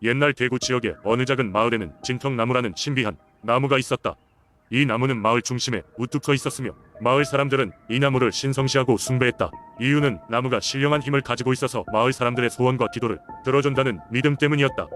옛날 대구 지역의 어느 작은 마을에는 진통나무라는 신비한 나무가 있었다. 이 나무는 마을 중심에 우뚝 서 있었으며 마을 사람들은 이 나무를 신성시하고 숭배했다. 이유는 나무가 신령한 힘을 가지고 있어서 마을 사람들의 소원과 기도를 들어준다는 믿음 때문이었다.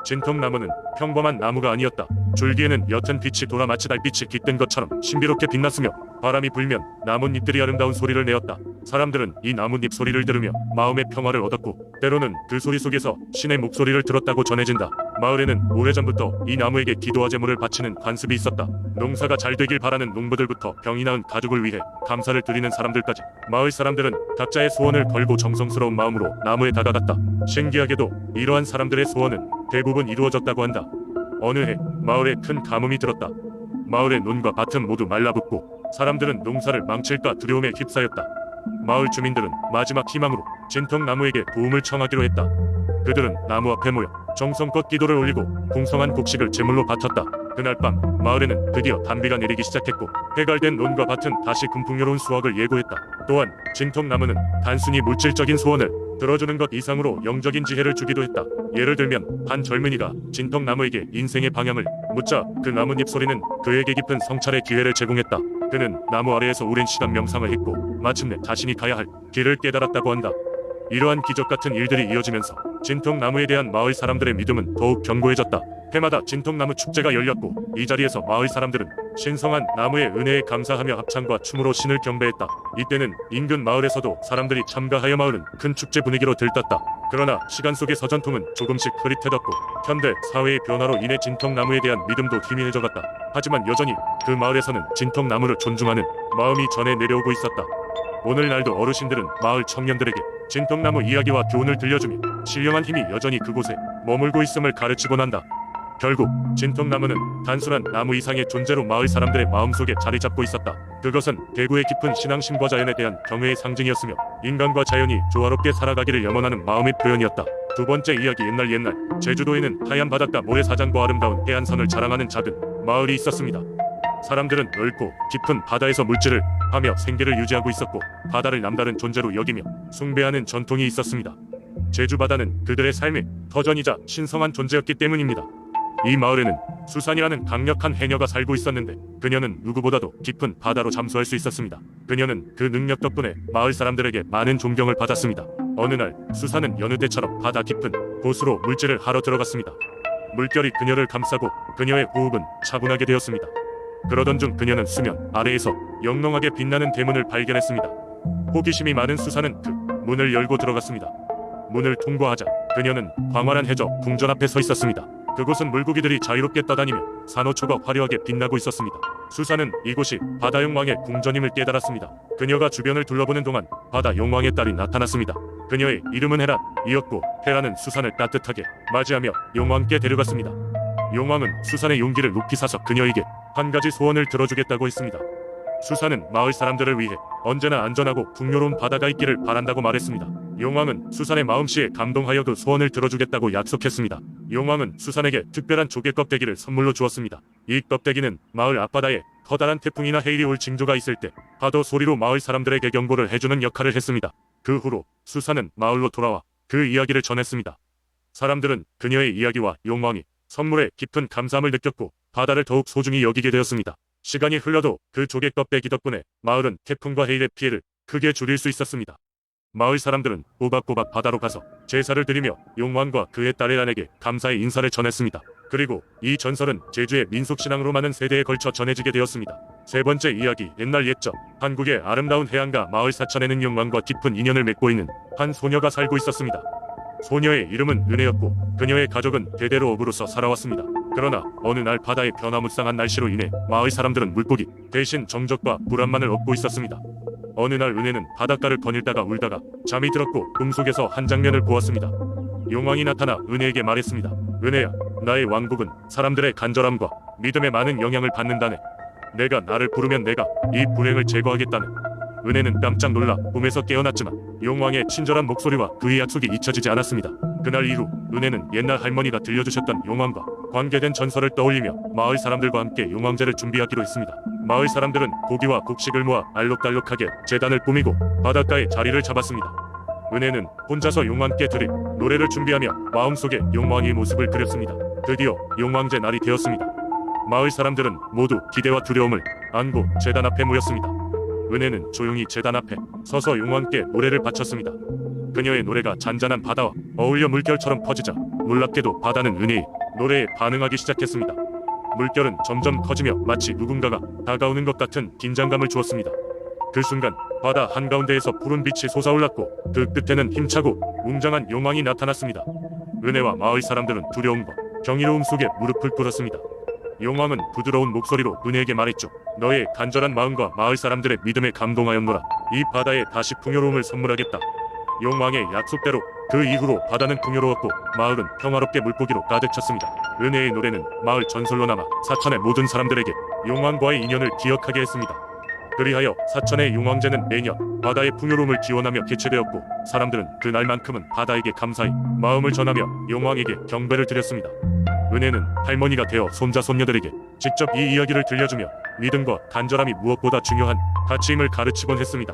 진통나무는 평범한 나무가 아니었다. 줄기에는 옅은 빛이 돌아 마치 달빛이 깃든 것처럼 신비롭게 빛났으며 바람이 불면 나뭇잎들이 아름다운 소리를 내었다. 사람들은 이 나뭇잎 소리를 들으며 마음의 평화를 얻었고 때로는 그 소리 속에서 신의 목소리를 들었다고 전해진다. 마을에는 오래전부터 이 나무에게 기도와 제물을 바치는 관습이 있었다. 농사가 잘 되길 바라는 농부들부터 병이 나은 가족을 위해 감사를 드리는 사람들까지 마을 사람들은 각자의 소원을 걸고 정성스러운 마음으로 나무에 다가갔다. 신기하게도 이러한 사람들의 소원은 대부분 이루어졌다고 한다. 어느 해 마을에 큰 가뭄이 들었다. 마을의 논과 밭은 모두 말라붙고 사람들은 농사를 망칠까 두려움에 휩싸였다. 마을 주민들은 마지막 희망으로 진통나무에게 도움을 청하기로 했다. 그들은 나무 앞에 모여 정성껏 기도를 올리고 풍성한 곡식을 제물로 바쳤다. 그날 밤 마을에는 드디어 단비가 내리기 시작했고 해갈된 논과 밭은 다시 금풍요로운 수확을 예고했다. 또한 진통나무는 단순히 물질적인 소원을 들어주는 것 이상으로 영적인 지혜를 주기도 했다. 예를 들면 한 젊은이가 진통나무에게 인생의 방향을 묻자 그 나뭇잎 소리는 그에게 깊은 성찰의 기회를 제공했다. 그는 나무 아래에서 오랜 시간 명상을 했고 마침내 자신이 가야 할 길을 깨달았다고 한다. 이러한 기적 같은 일들이 이어지면서 진통나무에 대한 마을 사람들의 믿음은 더욱 견고해졌다. 해마다 진통나무 축제가 열렸고 이 자리에서 마을 사람들은 신성한 나무의 은혜에 감사하며 합창과 춤으로 신을 경배했다. 이때는 인근 마을에서도 사람들이 참가하여 마을은 큰 축제 분위기로 들떴다. 그러나 시간 속에서 전통은 조금씩 흐릿해졌고 현대 사회의 변화로 인해 진통나무에 대한 믿음도 희미해져갔다. 하지만 여전히 그 마을에서는 진통나무를 존중하는 마음이 전해 내려오고 있었다. 오늘날도 어르신들은 마을 청년들에게 진통나무 이야기와 교훈을 들려주며 신령한 힘이 여전히 그곳에 머물고 있음을 가르치곤 한다. 결국 진통나무는 단순한 나무 이상의 존재로 마을 사람들의 마음속에 자리 잡고 있었다. 그것은 대구의 깊은 신앙심과 자연에 대한 경외의 상징이었으며 인간과 자연이 조화롭게 살아가기를 염원하는 마음의 표현이었다. 두 번째 이야기. 옛날 제주도에는 하얀 바닷가 모래사장과 아름다운 해안선을 자랑하는 작은 마을이 있었습니다. 사람들은 넓고 깊은 바다에서 물질을 하며 생계를 유지하고 있었고 바다를 남다른 존재로 여기며 숭배하는 전통이 있었습니다. 제주 바다는 그들의 삶의 터전이자 신성한 존재였기 때문입니다. 이 마을에는 수산이라는 강력한 해녀가 살고 있었는데 그녀는 누구보다도 깊은 바다로 잠수할 수 있었습니다. 그녀는 그 능력 덕분에 마을 사람들에게 많은 존경을 받았습니다. 어느 날 수산은 여느 때처럼 바다 깊은 곳으로 물질을 하러 들어갔습니다. 물결이 그녀를 감싸고 그녀의 호흡은 차분하게 되었습니다. 그러던 중 그녀는 수면 아래에서 영롱하게 빛나는 대문을 발견했습니다. 호기심이 많은 수산은 그 문을 열고 들어갔습니다. 문을 통과하자 그녀는 광활한 해저 궁전 앞에 서 있었습니다. 그곳은 물고기들이 자유롭게 떠다니며 산호초가 화려하게 빛나고 있었습니다. 수산은 이곳이 바다 용왕의 궁전임을 깨달았습니다. 그녀가 주변을 둘러보는 동안 바다 용왕의 딸이 나타났습니다. 그녀의 이름은 헤란이었고 헤란은 수산을 따뜻하게 맞이하며 용왕께 데려갔습니다. 용왕은 수산의 용기를 높이 사서 그녀에게 한 가지 소원을 들어주겠다고 했습니다. 수산은 마을 사람들을 위해 언제나 안전하고 풍요로운 바다가 있기를 바란다고 말했습니다. 용왕은 수산의 마음씨에 감동하여 그 소원을 들어주겠다고 약속했습니다. 용왕은 수산에게 특별한 조개 껍데기를 선물로 주었습니다. 이 껍데기는 마을 앞바다에 커다란 태풍이나 해일이 올 징조가 있을 때 파도 소리로 마을 사람들에게 경고를 해주는 역할을 했습니다. 그 후로 수산은 마을로 돌아와 그 이야기를 전했습니다. 사람들은 그녀의 이야기와 용왕이 선물에 깊은 감사함을 느꼈고 바다를 더욱 소중히 여기게 되었습니다. 시간이 흘러도 그 조개 껍데기 덕분에 마을은 태풍과 해일의 피해를 크게 줄일 수 있었습니다. 마을 사람들은 꼬박꼬박 바다로 가서 제사를 드리며 용왕과 그의 딸 헤란에게 감사의 인사를 전했습니다. 그리고 이 전설은 제주의 민속신앙으로 많은 세대에 걸쳐 전해지게 되었습니다. 세 번째 이야기. 옛날 옛적 한국의 아름다운 해안가 마을 사천에는 용왕과 깊은 인연을 맺고 있는 한 소녀가 살고 있었습니다. 소녀의 이름은 은혜였고 그녀의 가족은 대대로 어부로서 살아왔습니다. 그러나 어느 날 바다의 변화무쌍한 날씨로 인해 마을 사람들은 물고기 대신 정적과 불안만을 얻고 있었습니다. 어느 날 은혜는 바닷가를 거닐다가 울다가 잠이 들었고 꿈속에서 한 장면을 보았습니다. 용왕이 나타나 은혜에게 말했습니다. 은혜야, 나의 왕국은 사람들의 간절함과 믿음에 많은 영향을 받는다네. 내가 나를 부르면 내가 이 불행을 제거하겠다네. 은혜는 깜짝 놀라 꿈에서 깨어났지만 용왕의 친절한 목소리와 그의 약속이 잊혀지지 않았습니다. 그날 이후 은혜는 옛날 할머니가 들려주셨던 용왕과 관계된 전설을 떠올리며 마을 사람들과 함께 용왕제를 준비하기로 했습니다. 마을 사람들은 고기와 곡식을 모아 알록달록하게 제단을 꾸미고 바닷가에 자리를 잡았습니다. 은혜는 혼자서 용왕께 드릴 노래를 준비하며 마음속에 용왕의 모습을 그렸습니다. 드디어 용왕제 날이 되었습니다. 마을 사람들은 모두 기대와 두려움을 안고 제단 앞에 모였습니다. 은혜는 조용히 제단 앞에 서서 용왕께 노래를 바쳤습니다. 그녀의 노래가 잔잔한 바다와 어울려 물결처럼 퍼지자 놀랍게도 바다는 은혜의 노래에 반응하기 시작했습니다. 물결은 점점 커지며 마치 누군가가 다가오는 것 같은 긴장감을 주었습니다. 그 순간 바다 한가운데에서 푸른 빛이 솟아올랐고 그 끝에는 힘차고 웅장한 용왕이 나타났습니다. 은혜와 마을 사람들은 두려움과 경이로움 속에 무릎을 꿇었습니다. 용왕은 부드러운 목소리로 은혜에게 말했죠. 너의 간절한 마음과 마을 사람들의 믿음에 감동하였노라. 이 바다에 다시 풍요로움을 선물하겠다. 용왕의 약속대로 그 이후로 바다는 풍요로웠고 마을은 평화롭게 물고기로 가득 찼습니다. 은혜의 노래는 마을 전설로 남아 사천의 모든 사람들에게 용왕과의 인연을 기억하게 했습니다. 그리하여 사천의 용왕제는 매년 바다의 풍요로움을 기원하며 개최되었고 사람들은 그날만큼은 바다에게 감사의 마음을 전하며 용왕에게 경배를 드렸습니다. 은혜는 할머니가 되어 손자 손녀들에게 직접 이 이야기를 들려주며 믿음과 간절함이 무엇보다 중요한 가치임을 가르치곤 했습니다.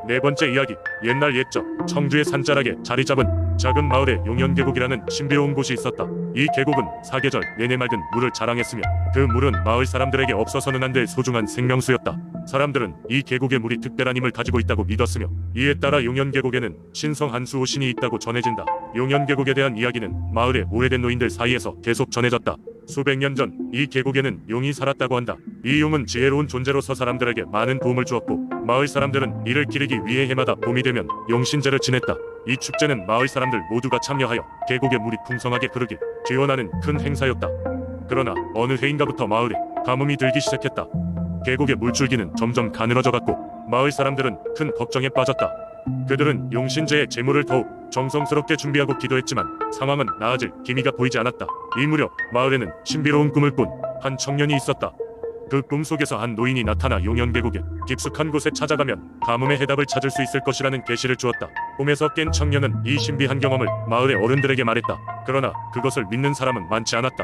네 번째 이야기. 옛날 옛적 청주의 산자락에 자리 잡은 작은 마을에 용연계곡이라는 신비로운 곳이 있었다. 이 계곡은 사계절 내내 맑은 물을 자랑했으며 그 물은 마을 사람들에게 없어서는 안 될 소중한 생명수였다. 사람들은 이 계곡의 물이 특별한 힘을 가지고 있다고 믿었으며 이에 따라 용연계곡에는 신성 한수호 신이 있다고 전해진다. 용연계곡에 대한 이야기는 마을의 오래된 노인들 사이에서 계속 전해졌다. 수백 년 전 이 계곡에는 용이 살았다고 한다. 이 용은 지혜로운 존재로서 사람들에게 많은 도움을 주었고 마을 사람들은 이를 기리기 위해 해마다 봄이 되면 용신제를 지냈다. 이 축제는 마을 사람들 모두가 참여하여 계곡의 물이 풍성하게 흐르길 기원하는 큰 행사였다. 그러나 어느 해인가부터 마을에 가뭄이 들기 시작했다. 계곡의 물줄기는 점점 가늘어져 갔고 마을 사람들은 큰 걱정에 빠졌다. 그들은 용신제의 제물을 더욱 정성스럽게 준비하고 기도했지만 상황은 나아질 기미가 보이지 않았다. 이 무렵 마을에는 신비로운 꿈을 꾼 한 청년이 있었다. 그 꿈속에서 한 노인이 나타나 용연계곡의 깊숙한 곳에 찾아가면 가뭄의 해답을 찾을 수 있을 것이라는 계시를 주었다. 꿈에서 깬 청년은 이 신비한 경험을 마을의 어른들에게 말했다. 그러나 그것을 믿는 사람은 많지 않았다.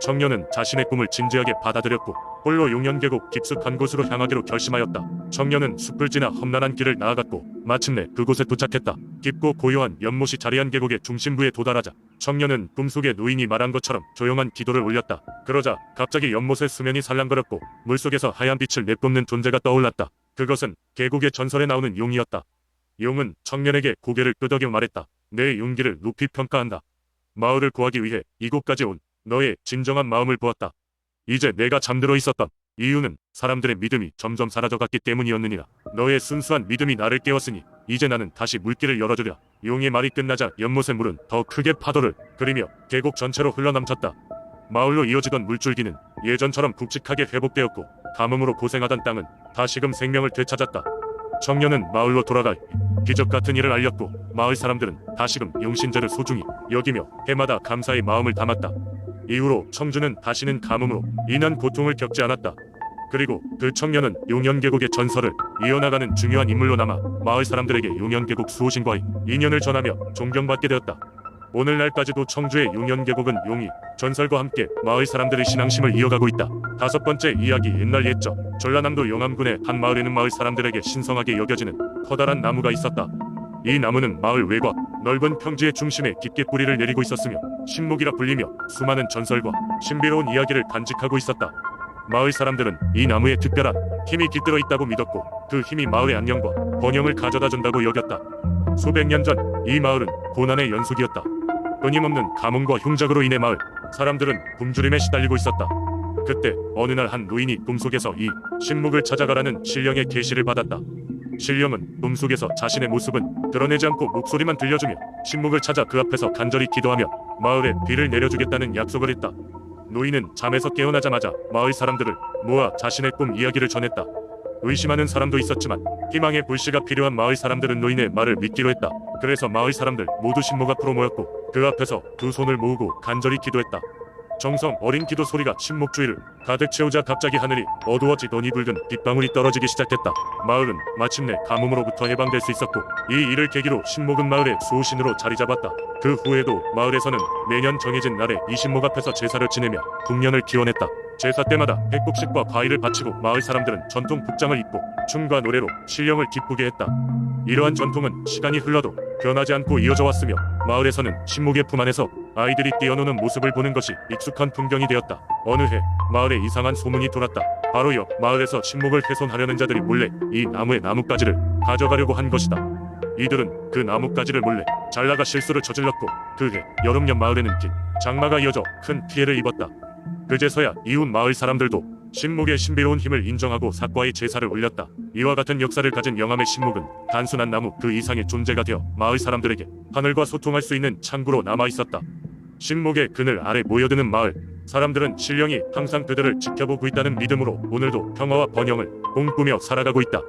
청년은 자신의 꿈을 진지하게 받아들였고 홀로 용연계곡 깊숙한 곳으로 향하기로 결심하였다. 청년은 숲을 지나 험난한 길을 나아갔고 마침내 그곳에 도착했다. 깊고 고요한 연못이 자리한 계곡의 중심부에 도달하자 청년은 꿈속의 노인이 말한 것처럼 조용한 기도를 올렸다. 그러자 갑자기 연못의 수면이 살랑거렸고 물속에서 하얀 빛을 내뿜는 존재가 떠올랐다. 그것은 계곡의 전설에 나오는 용이었다. 용은 청년에게 고개를 끄덕여 말했다. 내 용기를 높이 평가한다. 마을을 구하기 위해 이곳까지 온 너의 진정한 마음을 보았다. 이제 내가 잠들어 있었던 이유는 사람들의 믿음이 점점 사라져갔기 때문이었느니라. 너의 순수한 믿음이 나를 깨웠으니 이제 나는 다시 물길을 열어주랴. 용의 말이 끝나자 연못의 물은 더 크게 파도를 그리며 계곡 전체로 흘러넘쳤다. 마을로 이어지던 물줄기는 예전처럼 굵직하게 회복되었고 가뭄으로 고생하던 땅은 다시금 생명을 되찾았다. 청년은 마을로 돌아가 기적 같은 일을 알렸고 마을 사람들은 다시금 용신제를 소중히 여기며 해마다 감사의 마음을 담았다. 이후로 청주는 다시는 가뭄으로 인한 고통을 겪지 않았다. 그리고 그 청년은 용연계곡의 전설을 이어나가는 중요한 인물로 남아 마을 사람들에게 용연계곡 수호신과의 인연을 전하며 존경받게 되었다. 오늘날까지도 청주의 용연계곡은 용이 전설과 함께 마을 사람들의 신앙심을 이어가고 있다. 다섯 번째 이야기. 옛날 옛적 전라남도 영암군의 한 마을에는 마을 사람들에게 신성하게 여겨지는 커다란 나무가 있었다. 이 나무는 마을 외곽 넓은 평지의 중심에 깊게 뿌리를 내리고 있었으며 신목이라 불리며 수많은 전설과 신비로운 이야기를 간직하고 있었다. 마을 사람들은 이 나무에 특별한 힘이 깃들어 있다고 믿었고 그 힘이 마을의 안녕과 번영을 가져다 준다고 여겼다. 수백 년 전 이 마을은 고난의 연속이었다. 끊임없는 가뭄과 흉작으로 인해 마을 사람들은 굶주림에 시달리고 있었다. 그때 어느 날 한 노인이 꿈속에서 이 신목을 찾아가라는 신령의 계시를 받았다. 신령은 꿈속에서 자신의 모습은 드러내지 않고 목소리만 들려주며 신목을 찾아 그 앞에서 간절히 기도하며 마을에 비를 내려주겠다는 약속을 했다. 노인은 잠에서 깨어나자마자 마을 사람들을 모아 자신의 꿈 이야기를 전했다. 의심하는 사람도 있었지만 희망의 불씨가 필요한 마을 사람들은 노인의 말을 믿기로 했다. 그래서 마을 사람들 모두 신목 앞으로 모였고 그 앞에서 두 손을 모으고 간절히 기도했다. 정성 어린 기도 소리가 신목 주위를 가득 채우자 갑자기 하늘이 어두워지더니 붉은 빗방울이 떨어지기 시작했다. 마을은 마침내 가뭄으로부터 해방될 수 있었고 이 일을 계기로 신목은 마을의 수호신으로 자리 잡았다. 그 후에도 마을에서는 매년 정해진 날에 이 신목 앞에서 제사를 지내며 풍년을 기원했다. 제사 때마다 백국식과 과일을 바치고 마을 사람들은 전통 복장을 입고 춤과 노래로 신령을 기쁘게 했다. 이러한 전통은 시간이 흘러도 변하지 않고 이어져 왔으며 마을에서는 신목의 품 안에서 아이들이 뛰어노는 모습을 보는 것이 익숙한 풍경이 되었다. 어느 해 마을에 이상한 소문이 돌았다. 바로 옆 마을에서 신목을 훼손하려는 자들이 몰래 이 나무의 나뭇가지를 가져가려고 한 것이다. 이들은 그 나뭇가지를 몰래 잘라가 실수를 저질렀고 그해 여름녘 마을에는 긴 장마가 이어져 큰 피해를 입었다. 그제서야 이웃 마을 사람들도 신목의 신비로운 힘을 인정하고 사과의 제사를 올렸다. 이와 같은 역사를 가진 영암의 신목은 단순한 나무 그 이상의 존재가 되어 마을 사람들에게 하늘과 소통할 수 있는 창구로 남아 있었다. 신목의 그늘 아래 모여드는 마을 사람들은 신령이 항상 그들을 지켜보고 있다는 믿음으로 오늘도 평화와 번영을 꿈꾸며 살아가고 있다.